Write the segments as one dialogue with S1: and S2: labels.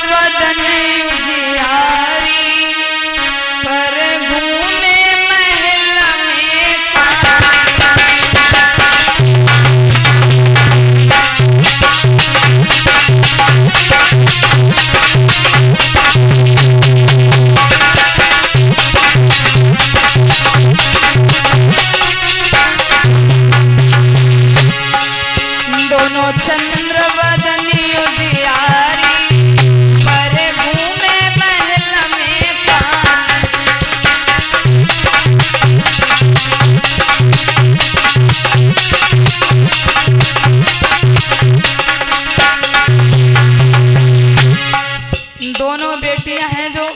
S1: बदन उजियारी, पर घूमे महल में दोनों चंद्र बदन उजियारी, पर घूमे महल में कान। दोनों बेटियां हैं जो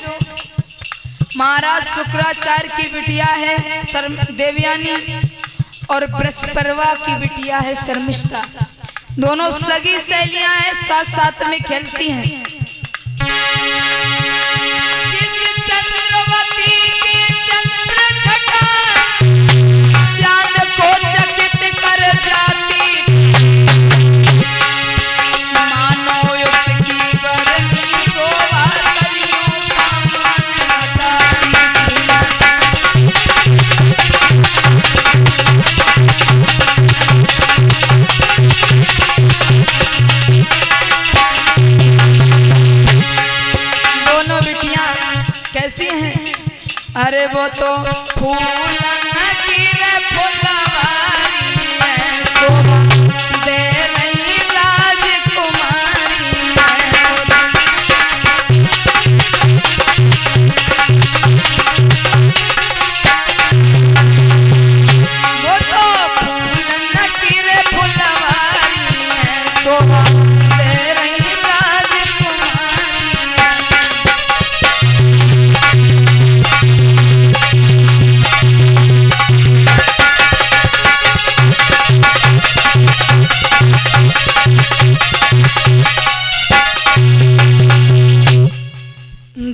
S1: महाराज शुक्राचार्य की बिटिया है देवयानी, और बृहस्पति की बिटिया है शर्मिष्ठा। दोनों सगी सहेलियां हैं, साथ साथ में खेलती हैं। जिस चंद्रवती के चंद्र छटा, चांद को चकित कर जाती, मानो उसकी बरनी शोभा कलियों का कैसी हैं? अरे वो तो फूल गिरे फुलवारी है, शोभा दे रही राजकुमारी है। वो तो फूल गिरे फुलवारी है, शोभा दे रही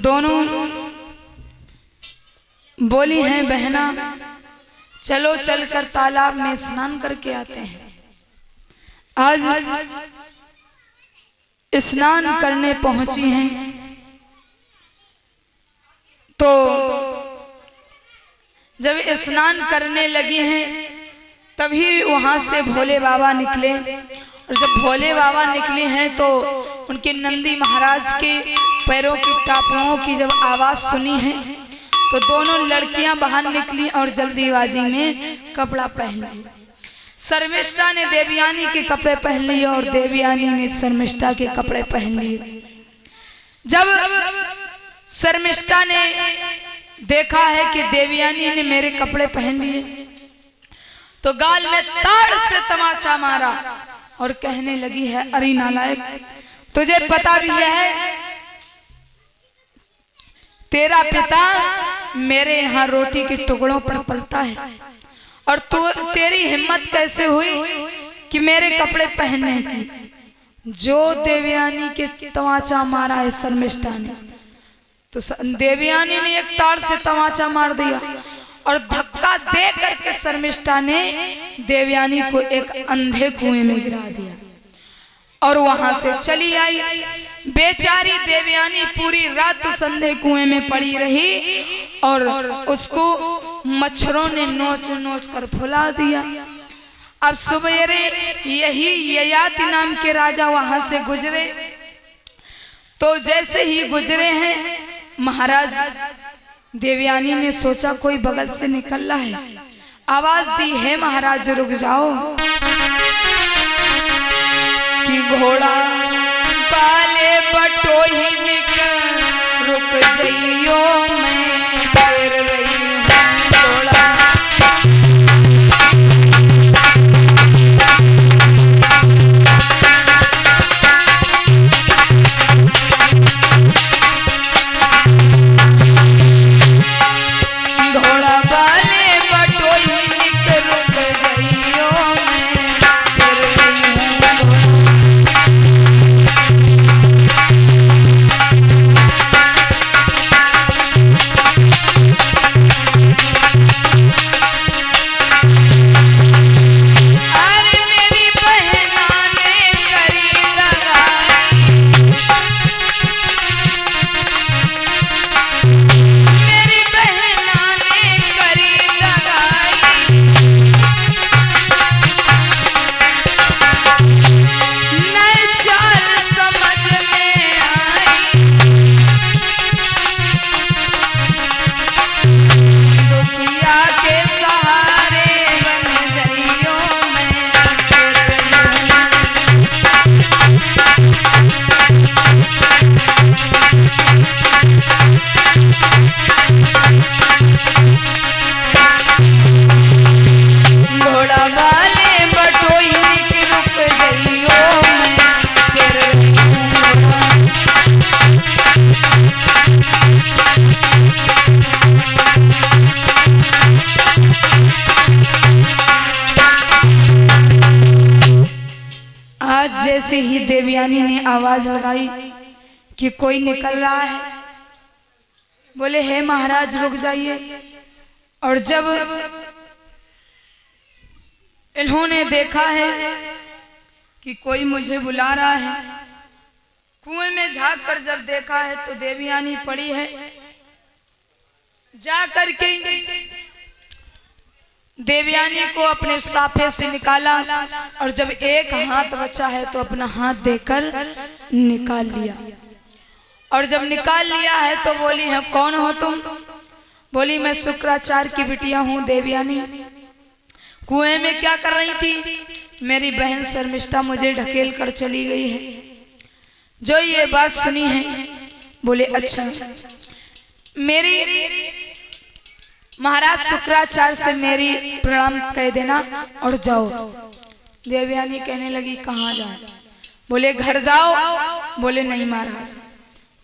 S1: दोनों बोली हैं बहना चलो चलकर तालाब में स्नान करके आते हैं। आज स्नान करने पहुंची हैं तो जब स्नान करने लगी हैं तभी वहां से भोले बाबा निकले, और जब भोले बाबा निकले हैं तो उनके नंदी महाराज के पैरों की टापुओं की जब आवाज सुनी है तो दोनों लड़कियां बाहर निकली और जल्दीबाजी में कपड़ा पहन लिया। शर्मिष्ठा ने देवयानी के कपड़े पहन लिए और देवयानी ने शर्मिष्ठा के कपड़े पहन लिए। जब शर्मिष्ठा ने देखा है कि देवयानी ने मेरे कपड़े पहन लिए तो गाल में ताड़ से तमाचा मारा और कहने लगी है अरे नालायक, तुझे पता भी है तेरा पिता मेरे यहाँ रोटी के टुकड़ों पर पलता है, और तेरी हिम्मत कैसे हुई कि मेरे कपड़े पहनने की। जो देवयानी के तमाचा मारा है शर्मिष्ठा ने, तो देवयानी ने एक ताड़ से तमाचा मार दिया और धक्का दे करके शर्मिष्ठा ने देवयानी को एक अंधे कुएं में गिरा दिया और वहां से चली आई। बेचारी देवयानी पूरी रात उस अंधे कुएं में पड़ी रही और उसको मच्छरों ने नोच नोच कर फुला दिया। अब सवेरे यही ययाति नाम के राजा वहां से गुजरे, तो जैसे ही गुजरे हैं महाराज देवयानी ने सोचा कोई बगल से निकल रहा है, आवाज दी है महाराज रुक जाओ, कि घोड़ा पाले बटोही निकल रुक जइयो मैं फिर रही हूँ घोड़ा। आज जैसे ही देवयानी ने आवाज लगाई कि कोई निकल रहा है, बोले हे महाराज रुक जाइए। और जब इन्होंने देखा है कि कोई मुझे बुला रहा है, कुएं में झांक कर जब देखा है तो देवयानी पड़ी है। जा करके देवयानी को अपने साफे से निकाला और जब एक हाथ बचा है तो अपना हाथ देकर निकाल लिया। और जब निकाल लिया है तो बोली है कौन हो तुम? बोली मैं शुक्राचार्य की बिटिया हूँ देवयानी। कुएं में क्या कर रही थी? मेरी बहन शर्मिष्ठा मुझे ढकेल कर चली गई है। जो ये बात सुनी है बोले अच्छा, मेरी महाराज शुक्राचार्य से मेरी प्रणाम कह देना और जाओ। देवयानी कहने लगी कहाँ जाए? बोले घर जाओ। बोले नहीं महाराज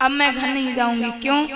S1: अब मैं घर नहीं जाऊंगी। क्यों?